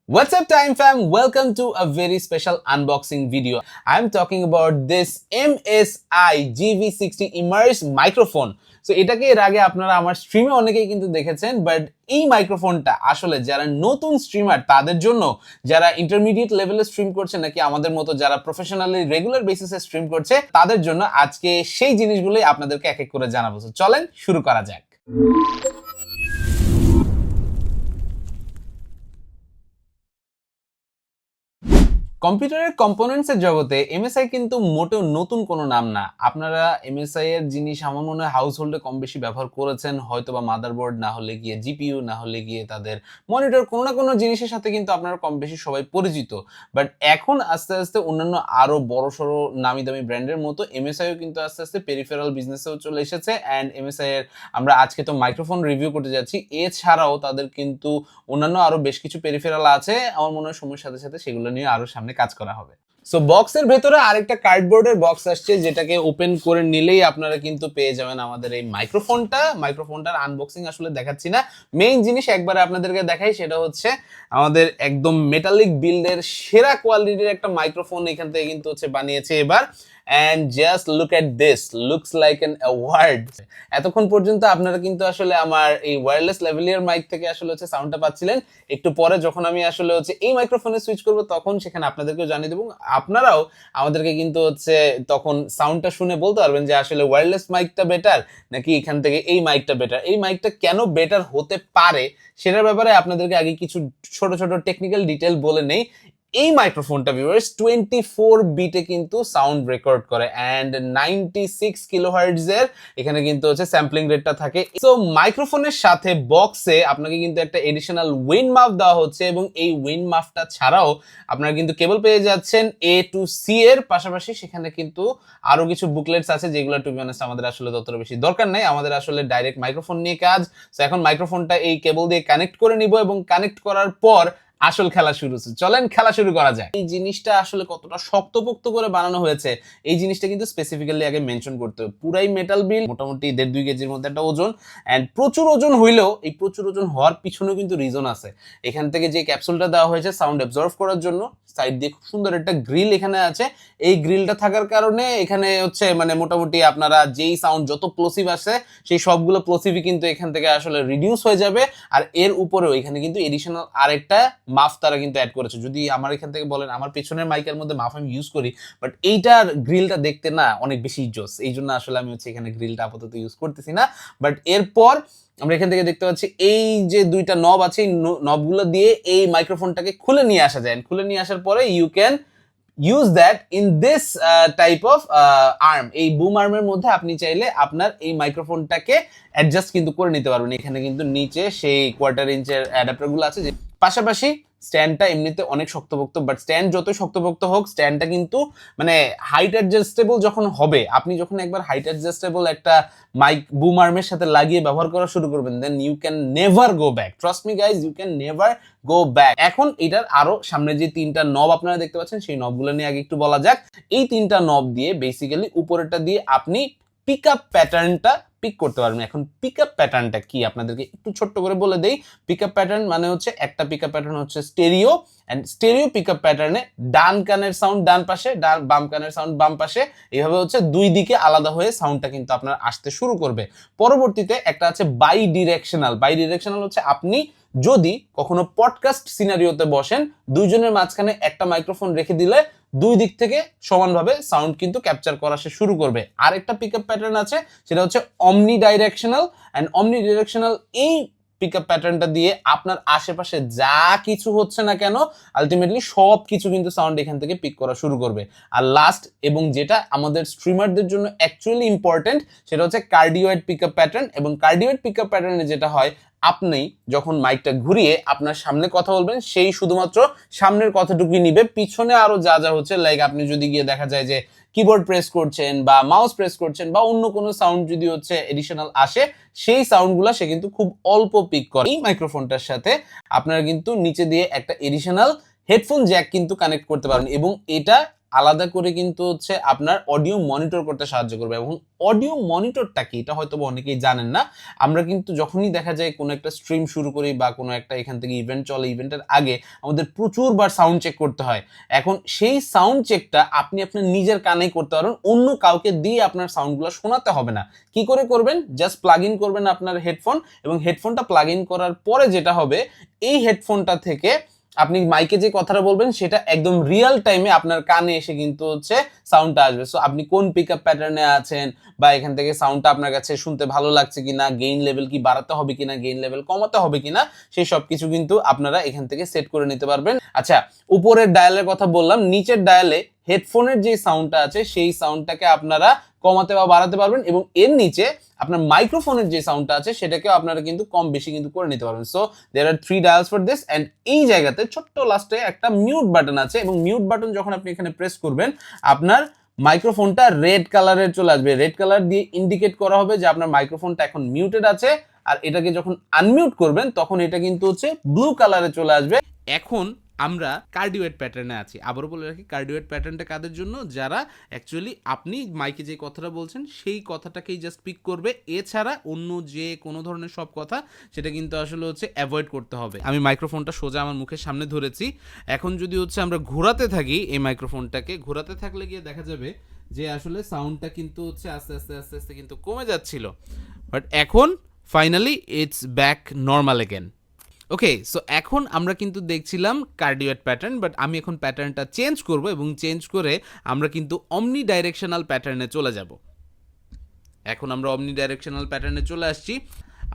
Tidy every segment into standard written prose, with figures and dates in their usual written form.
What's up, Time Fam? Welcome to a very special unboxing video. I'm talking about this MSI GV60 Immerse microphone. So এটাকে এর আগে আপনারা আমার স্ট্রিমে অনেকেই কিন্তু দেখেছেন, বাট এই মাইক্রোফোনটা আসলে যারা নতুন স্ট্রিমার তাদের জন্য, যারা ইন্টারমিডিয়েট লেভেলে স্ট্রিম করছে নাকি আমাদের মতো যারা প্রফেশনালি রেগুলার বেসিসে স্ট্রিম করছে তাদের জন্য আজকে সেই জিনিসগুলোই আপনাদেরকে এক এক করে জানাবো। চলেন শুরু করা যাক। কম্পিউটারের কম্পোনেন্টস এর জগতে এমএসআই কিন্তু মোটেও নতুন কোনো নাম না। আপনারা এমএসআই এর জিনিস আমার মনে হয় হাউস হোল্ডে কম বেশি ব্যবহার করেছেন, হয়তো বা মাদারবোর্ড না হলে গিয়ে জিপিইউ না হলে গিয়ে তাদের মনিটর, কোনো না কোনো জিনিসের সাথে কিন্তু আপনারা কম বেশি সবাই পরিচিত। বাট এখন আস্তে আস্তে অন্যান্য আরো বড় সড়ো নামি দামি ব্র্যান্ডের মতো এমএসআইও কিন্তু আস্তে আস্তে পেরিফেরাল বিজনেসেও চলে এসেছে। অ্যান্ড এমএসআই এর আমরা আজকে তো মাইক্রোফোন রিভিউ করতে যাচ্ছি, এছাড়াও তাদের কিন্তু অন্যান্য আরো বেশ কিছু পেরিফেরাল আছে। আমার মনে হয় সময়ের সাথে সাথে সেগুলো নিয়ে আরো সামনে কাজ করা হবে। সো বক্সের ভেতরে আরেকটা কার্ডবোর্ডের বক্স আসছে, যেটাকে ওপেন করে নিলেই আপনারা কিন্তু পেয়ে যাবেন আমাদের এই মাইক্রোফোনটার আনবক্সিং আসলে দেখাচ্ছি না, মেইন জিনিস একবারে আপনাদেরকে দেখাই, সেটা হচ্ছে আমাদের একদম মেটালিক বিল্ডের সেরা কোয়ালিটির একটা মাইক্রোফোন এখান থেকে কিন্তু হচ্ছে বানিয়েছে এবার। And just look at this, looks like an award. এতক্ষণ পর্যন্ত আপনারা কিন্তু আসলে আমার এই ওয়্যারলেস লেভেলিয়ার মাইক থেকে আসলে হচ্ছে সাউন্ডটা পাচ্ছিলেন। একটু পরে যখন আমি আসলে হচ্ছে এই মাইক্রোফোনে সুইচ করব তখন সেখানে আপনাদেরকেও জানিয়ে দেবো, আপনারাও আমাদেরকে কিন্তু হচ্ছে তখন সাউন্ডটা শুনে বলতে পারবেন যে আসলে ওয়্যারলেস মাইকটা বেটার নাকি এখান থেকে এই মাইকটা বেটার। এই মাইকটা কেন বেটার হতে পারে সেটার ব্যাপারে আপনাদেরকে আগে কিছু ছোট ছোট টেকনিক্যাল ডিটেল বলে নেই। এই মাইক্রোফোনটা ভিউয়ার্স 24 বিটে কিন্তু সাউন্ড রেকর্ড করে অ্যান্ড 96 কিলোহার্টজ এর এখানে কিন্তু হচ্ছে স্যাম্পলিং রেটটা থাকে। সো মাইক্রোফোনের সাথে বক্সে আপনাকে কিন্তু একটা এডিশনাল উইন্ড মাফ দেওয়া হচ্ছে, এবং এই উইন্ড মাফটা ছাড়াও আপনারা কিন্তু কেবল পেয়ে যাচ্ছেন A to C এর পাশাপাশি সেখানে কিন্তু আরো কিছু বুকলেটস আছে, যেগুলো টু বি অনেস্ট আমাদের আসলে ততটা বেশি দরকার নাই, আমাদের আসলে ডাইরেক্ট মাইক্রোফোন নিয়ে কাজ। সো এখন মাইক্রোফোনটা এই কেবল দিয়ে কানেক্ট করে নিব, এবং কানেক্ট করার পর আসল খেলা শুরু হচ্ছে। চলেন খেলা শুরু করা যায়। এই জিনিসটা আসলে কতটা শক্তপোক্ত করে বানানো হয়েছে এই জিনিসটা কিন্তু স্পেসিফিক্যালি আগে মেনশন করতে হবে। পুরাই মেটাল বিল, মোটামুটি 1.5-2 কেজির মধ্যে একটা ওজন, এন্ড প্রচুর ওজন হইলেও এই প্রচুর ওজন হওয়ার পিছনেও কিন্তু রিজন আছে। এখান থেকে যে ক্যাপসুলটা দেওয়া হয়েছে সাউন্ড অ্যাবজর্ব করার জন্য, সাইড দিয়ে খুব সুন্দর একটা গ্রিল এখানে আছে। এই গ্রিলটা থাকার কারণে এখানে হচ্ছে মানে মোটামুটি আপনারা যেই সাউন্ড যত প্লোসিভ আসে সেই সবগুলো প্লোসিভই কিন্তু এখান থেকে আসলে রিডিউস হয়ে যাবে। আর এর উপরেও এখানে কিন্তু এডিশনাল আরেকটা মাফ তারা কিন্তু অ্যাড করেছে। যদি আমার এখান থেকে বলেন, আমার পেছনের মাইকের মধ্যে মাফ আমি ইউজ করি, বাট এইটার গ্রিলটা দেখতে না অনেক বেশি জোস, এই জন্য আসলে আমি হচ্ছে এখানে গ্রিলটা আপাতত ইউজ করতেছি না। বাট এরপর আমরা এখান থেকে দেখতে পাচ্ছি এই যে দুইটা নব আছে, এই নবগুলো দিয়ে এই মাইক্রোফোনটাকে খুলে নিয়ে আসা যায়। খুলে নিয়ে আসার পরে you can use that in this type of arm, এই বুম আর্মের মধ্যে আপনি চাইলে আপনার এই মাইক্রোফোনটাকে অ্যাডজাস্ট কিন্তু করে নিতে পারবেন। এখানে কিন্তু নিচে সেই 1/4 ইঞ্চের অ্যাডাপ্টারগুলো আছে, যে পাশাপাশি স্ট্যান্ডটা এমনিতে অনেক শক্তপোক্ত, বাট স্ট্যান্ড যতই শক্তপোক্ত হোক স্ট্যান্ডটা কিন্তু মানে হাইট অ্যাডজাস্টেবল যখন হবে, আপনি যখন একবার হাইট অ্যাডজাস্টেবল একটা মাইক বুম আর্মের সাথে লাগিয়ে ব্যবহার করা শুরু করবেন, then you can never go back. Trust me guys, you can never go back. এখন এটার আরো সামনে যে তিনটা নব আপনারা দেখতে পাচ্ছেন সেই নবগুলো নিয়ে আগে একটু বলা যাক। এই তিনটা নব দিয়ে বেসিক্যালি উপরেরটা দিয়ে আপনি পিক আপ প্যাটার্নটা পিক করতে পারবেন। এখন পিক আপ প্যাটার্নটা কি আপনাদেরকে একটু ছোট্ট করে বলে দেই। পিক আপ প্যাটার্ন মানে হচ্ছে একটা পিক আপ প্যাটার্ন হচ্ছে stereo, and stereo pick up প্যাটার্নে ডান কানের সাউন্ড ডান পাশে, বাম কানের সাউন্ড বাম পাশে, এইভাবে হচ্ছে দুই দিকে আলাদা হয়ে সাউন্ডটা কিন্তু আপনার আসতে শুরু করবে। পরবর্তীতে একটা আছে বাই ডিরেকশনাল। বাই ডিরেকশনাল হচ্ছে আপনি যদি কখনো পডকাস্ট সিনারিওতে বসেন, দুইজনের মাঝখানে একটা মাইক্রোফোন রেখে দিলে দুই দিক থেকে সমানভাবে সাউন্ড কিন্তু ক্যাপচার করা শুরু করবে। আরেকটা পিকআপ প্যাটার্ন আছে, সেটা হচ্ছে অমনি ডাইরেকশনাল। এন্ড অমনি ডাইরেকশনাল এই পিকআপ প্যাটার্নটা দিয়ে আপনার আশেপাশে যা কিছু হচ্ছে না কেন আলটিমেটলি সব কিছু কিন্তু সাউন্ড এখান থেকে পিক করা শুরু করবে। আর লাস্ট, এবং যেটা আমাদের স্ট্রিমারদের জন্য অ্যাকচুয়ালি ইম্পর্টেন্ট, সেটা হচ্ছে কার্ডিওয়েড পিকআপ প্যাটার্ন। এবং কার্ডিওয়েড পিকআপ প্যাটার্নে যেটা হয়, আপনি যখন মাইকটা ঘুরিয়ে আপনার সামনে কথা বলবেন, সেই শুধুমাত্র সামনের কথাটুকুই নিবে, পিছনে আরো যা যা হচ্ছে, লাইক আপনি যদি গিয়ে দেখা যায় যে কিবোর্ড প্রেস করছেন বা মাউস প্রেস করছেন বা অন্য কোনো সাউন্ড যদি হচ্ছে এডিশনাল আসে, সেই সাউন্ডগুলো সে কিন্তু খুব অল্প পিক করে। এই মাইক্রোফোনটার সাথে আপনারা কিন্তু নিচে দিয়ে একটা এডিশনাল হেডফোন জ্যাক কিন্তু কানেক্ট করতে পারেন, এবং এটা আলাদা করে কিন্তু হচ্ছে আপনার অডিও মনিটর করতে সাহায্য করবে। এবং অডিও মনিটরটা কি এটা হয়তো অনেকেই জানেন না। আমরা কিন্তু যখনই দেখা যায় কোনো একটা স্ট্রিম শুরু করি বা কোনো একটা এখান থেকে ইভেন্ট চলে, ইভেন্টের আগে আমাদের প্রচুরবার সাউন্ড চেক করতে হয়। এখন সেই সাউন্ড চেকটা আপনি আপনার নিজের কানেই করতে পারবেন, অন্য কাউকে দিয়ে আপনার সাউন্ডগুলো শোনাতে হবে না। কি করে করবেন? জাস্ট প্লাগ ইন করবেন আপনার হেডফোন, এবং হেডফোনটা প্লাগ ইন করার পরে যেটা হবে, এই হেডফোনটা থেকে আপনি মাইকে যে কথাটা বলবেন সেটা একদম রিয়েল টাইমে আপনার কানে এসে কিন্তু হচ্ছে সাউন্ডটা আসবে। সো আপনি কোন পিক আপ প্যাটার্নে আছেন, বা এখান থেকে সাউন্ডটা আপনার কাছে শুনতে ভালো লাগছে কিনা, গেইন লেভেল কি বাড়াতে হবে কিনা, গেইন লেভেল কমাতে হবে কিনা, সেই সব কিছু কিন্তু আপনারা এখান থেকে সেট করে নিতে পারবেন। আচ্ছা, উপরের ডায়ালের কথা বললাম, নিচের ডায়ালে হেডফোনের যে সাউন্ডটা আছে সেই সাউন্ডটাকে আপনারা কমাতে বা বাড়াতে পারবেন, এবং এর নিচে আপনার মাইক্রোফোনের যে সাউন্ডটা আছে সেটাকেও আপনারা কিন্তু কম বেশি কিন্তু করে নিতে পারবেন। So there are 3 dials for this, and এই জায়গাতে ছোট্ট লাস্টে একটা মিউট বাটন আছে, এবং মিউট বাটন যখন আপনি এখানে প্রেস করবেন আপনার মাইক্রোফোনটা রেড কালারের চলে আসবে। রেড কালার দিয়ে ইন্ডিকেট করা হবে যে আপনার মাইক্রোফোনটা এখন মিউটেড আছে, আর এটাকে যখন আনমিউট করবেন তখন এটা কিন্তু হচ্ছে ব্লু কালারে চলে আসবে। এখন আমরা কার্ডিওয়েট প্যাটার্নে আছি। আবারও বলে রাখি, কার্ডিওয়েট প্যাটার্নটা কাদের জন্য? যারা অ্যাকচুয়ালি আপনি মাইকে যে কথাটা বলছেন সেই কথাটাকেই জাস্ট পিক করবে, এছাড়া অন্য যে কোনো ধরনের সব কথা সেটা কিন্তু আসলে হচ্ছে অ্যাভয়েড করতে হবে। আমি মাইক্রোফোনটা সোজা আমার মুখের সামনে ধরেছি। এখন যদি হচ্ছে আমরা ঘোরাতে থাকি এই মাইক্রোফোনটাকে, ঘোরাতে থাকলে গিয়ে দেখা যাবে যে আসলে সাউন্ডটা কিন্তু হচ্ছে আস্তে আস্তে আস্তে আস্তে কিন্তু কমে যাচ্ছিল, বাট এখন finally it's back normal again. Okay, so এখন আমরা কিন্তু দেখছিলাম কার্ডিওয়েট প্যাটার্ন, বাট আমি এখন প্যাটার্নটা চেঞ্জ করব, এবং চেঞ্জ করে আমরা কিন্তু অমনি ডাইরেকশনাল প্যাটার্নে চলে যাব। এখন আমরা অমনি ডাইরেকশনাল প্যাটার্নে চলে আসছি।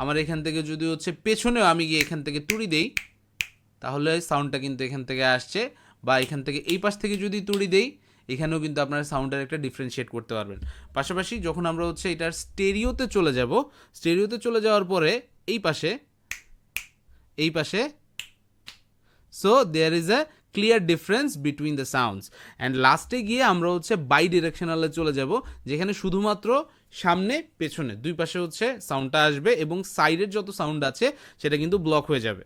আমার এখান থেকে যদি হচ্ছে পেছনেও আমি গিয়ে এখান থেকে তুড়ি দেই, তাহলে সাউন্ডটা কিন্তু এখান থেকে আসছে, বা এখান থেকে এই পাশ থেকে যদি তুড়ি দেই, এখানেও কিন্তু আপনারা সাউন্ডের একটা ডিফারেন্সিয়েট করতে পারবেন। পাশাপাশি যখন আমরা হচ্ছে এটার স্টেরিওতে চলে যাব, স্টেরিওতে চলে যাওয়ার পরে এই পাশে so there is a clear difference between the sounds. And লাস্টে গিয়ে আমরা হচ্ছে বাই ডিরেকশনালে চলে যাব, যেখানে শুধুমাত্র সামনে পেছনে দুই পাশে হচ্ছে সাউন্ডটা আসবে, এবং সাইডের যত সাউন্ড আছে সেটা কিন্তু ব্লক হয়ে যাবে।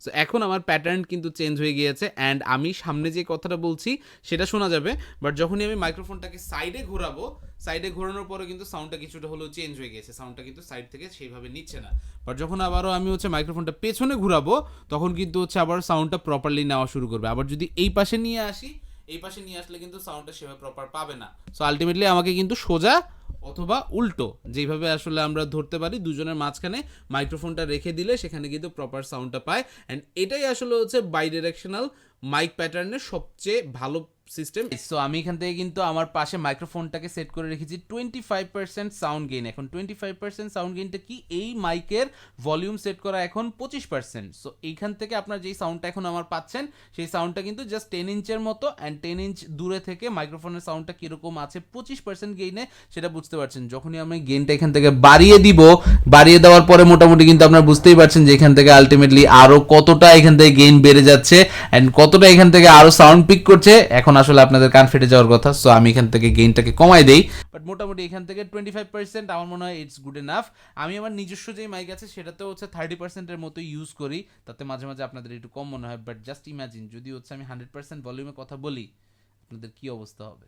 সো এখন আমার প্যাটার্ন কিন্তু চেঞ্জ হয়ে গিয়েছে, অ্যান্ড আমি সামনে যে কথাটা বলছি সেটা শোনা যাবে, বাট যখনই আমি মাইক্রোফোনটাকে সাইডে ঘোরাবো, সাইডে ঘোরানোর পরে কিন্তু সাউন্ডটা কিছুটা হলেও চেঞ্জ হয়ে গেছে, সাউন্ডটা কিন্তু সাইড থেকে সেইভাবে নিচ্ছে না। বাট যখন আবারও আমি হচ্ছে মাইক্রোফোনটা পেছনে ঘোরাবো তখন কিন্তু হচ্ছে আবার সাউন্ডটা প্রপারলি নেওয়া শুরু করবে। আবার যদি এই পাশে নিয়ে আসি, এই পাশে নিয়ে আসলে কিন্তু সাউন্ডটা সেভাবে প্রপার পাবে না। সো আলটিমেটলি আমাকে কিন্তু সোজা অথবা উল্টো যেভাবে আসলে আমরা ধরতে পারি দুজনের মাঝখানে মাইক্রোফোনটা রেখে দিলে সেখানে কিন্তু প্রপার সাউন্ডটা পায়। অ্যান্ড এটাই আসলে হচ্ছে বাই ডিরেকশনাল মাইক প্যাটার্নের সবচেয়ে ভালো সিস্টেম। সো আমি এখান থেকে কিন্তু আমার পাশে মাইক্রোফোনটাকে সেট করে রেখেছি 25% সাউন্ড গেইন। এখন 25% সাউন্ড গেইনটা কি? এই মাইকের ভলিউম সেট করা এখন 25%। সো এইখান থেকে আপনার যেই সাউন্ডটা এখন আমার পাচ্ছেন সেই সাউন্ডটা কিন্তু জাস্ট 10 ইঞ্চের মতো, অ্যান্ড 10 ইঞ্চ দূরে থেকে মাইক্রোফোনের সাউন্ডটা কীরকম আছে 25% গেইনে সেটা বুঝতে পারছেন। যখনই আমি গেইনটা এখান থেকে বাড়িয়ে দিব, বাড়িয়ে দেওয়ার পরে মোটামুটি কিন্তু আপনারা বুঝতেই পারছেন যে এখান থেকে আলটিমেটলি আরও কতটা এখান থেকে গেইন বেড়ে যাচ্ছে, অ্যান্ড কতটা এখান থেকে আরও সাউন্ড পিক করছে। এখন আসলে আপনাদের কান ফেটে যাওয়ার কথা, সো আমি এখান থেকে গেইনটাকে কমাই দেই, বাট মোটামুটি এখান থেকে 25% আমার মনে হয় ইটস গুড এনাফ। আমি আমার নিজস্ব যে মাইক আছে সেটাতেও হচ্ছে 30%-এর মতো ইউজ করি, তাতে মাঝে মাঝে আপনাদের একটু কম মনে হয়, বাট জাস্ট ইমাজিন যদি হচ্ছে আমি 100% ভলিউমে কথা বলি আপনাদের কি অবস্থা হবে।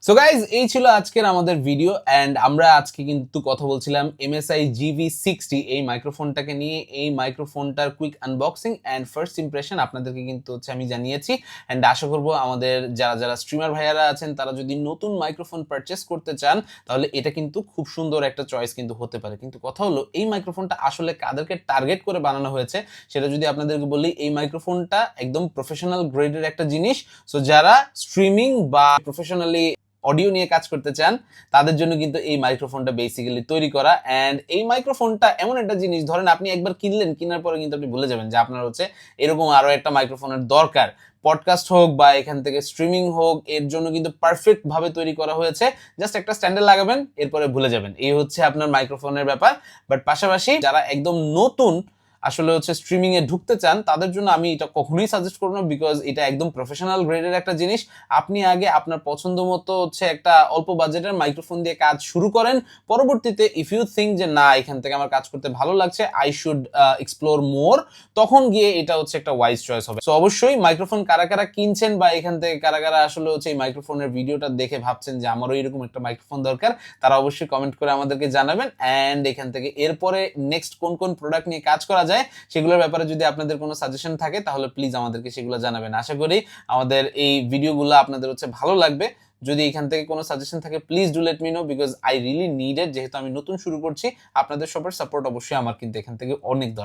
সো গাইজ, এই ছিল আজকের আমাদের ভিডিও, অ্যান্ড আমরা আজকে কিন্তু কথা বলছিলাম MSI GV60 এই মাইক্রোফোনটাকে নিয়ে। এই মাইক্রোফোনটার quick unboxing and first impression আপনাদেরকে কিন্তু হচ্ছে আমি জানিয়েছি, অ্যান্ড আশা করবো আমাদের যারা স্ট্রিমার ভাইয়ারা আছেন তারা যদি নতুন মাইক্রোফোন পারচেস করতে চান তাহলে এটা কিন্তু খুব সুন্দর একটা চয়েস কিন্তু হতে পারে। কিন্তু কথা হলো এই মাইক্রোফোনটা আসলে কাদেরকে টার্গেট করে বানানো হয়েছে সেটা যদি আপনাদেরকে বলি, এই মাইক্রোফোনটা একদম প্রফেশনাল গ্রেডের একটা জিনিস। সো যারা স্ট্রিমিং বা প্রফেশনালি অডিও নিয়ে কাজ করতে চান তাদের জন্য কিন্তু এই মাইক্রোফোনটা বেসিক্যালি তৈরি করা। অ্যান্ড এই মাইক্রোফোনটা এমন একটা জিনিস, ধরেন আপনি একবার কিনলেন, কেনার পরে কিন্তু আপনি ভুলে যাবেন যে আপনার হচ্ছে এরকম আরো একটা মাইক্রোফোনের দরকার। পডকাস্ট হোক বা এখান থেকে স্ট্রিমিং হোক, এর জন্য কিন্তু পারফেক্ট ভাবে তৈরি করা হয়েছে। জাস্ট একটা স্ট্যান্ডে লাগাবেন, এরপরে ভুলে যাবেন, এই হচ্ছে আপনার মাইক্রোফোনের ব্যাপার। বাট পাশাপাশি যারা একদম নতুন আসলে হচ্ছে স্ট্রিমিং এ ঢুকতে চান তাদের জন্য আমি এটা কখনোই সাজেস্ট করব না, বিকজ এটা একদম প্রফেশনাল গ্রেডের একটা জিনিস। আপনি আগে আপনার পছন্দ মতো হচ্ছে একটা অল্প বাজেটের মাইক্রোফোন দিয়ে কাজ শুরু করেন, পরবর্তীতে ইফ ইউ থিঙ্ক যে না এখান থেকে আমার কাজ করতে ভালো লাগছে, আই শুড এক্সপ্লোর মোর, তখন গিয়ে এটা হচ্ছে একটা ওয়াইজ চয়েস হবে। সো অবশ্যই মাইক্রোফোন কারা কারা কিনছেন বা এখান থেকে কারা কারা আসলে হচ্ছে এই মাইক্রোফোনের ভিডিওটা দেখে ভাবছেন যে আমারও এরকম একটা মাইক্রোফোন দরকার, তারা অবশ্যই কমেন্ট করে আমাদেরকে জানাবেন। অ্যান্ড এখান থেকে এরপরে নেক্সট কোন কোন প্রোডাক্ট নিয়ে কাজ করা যায় সেগুলোর ব্যাপারে যদি আপনাদের কোনো সাজেশন থাকে তাহলে প্লিজ আমাদেরকে সেগুলো জানাবেন। আশা করি আমাদের এই ভিডিওগুলো আপনাদের হচ্ছে ভালো লাগবে। যদি এখান থেকে কোনো সাজেশন থাকে please do let me no, because I really need it. যেহেতু আমি নতুন শুরু করছি, আপনাদের সবার সাপোর্ট অবশ্যই আমার কিন্তু এখান থেকে অনেক দরকার।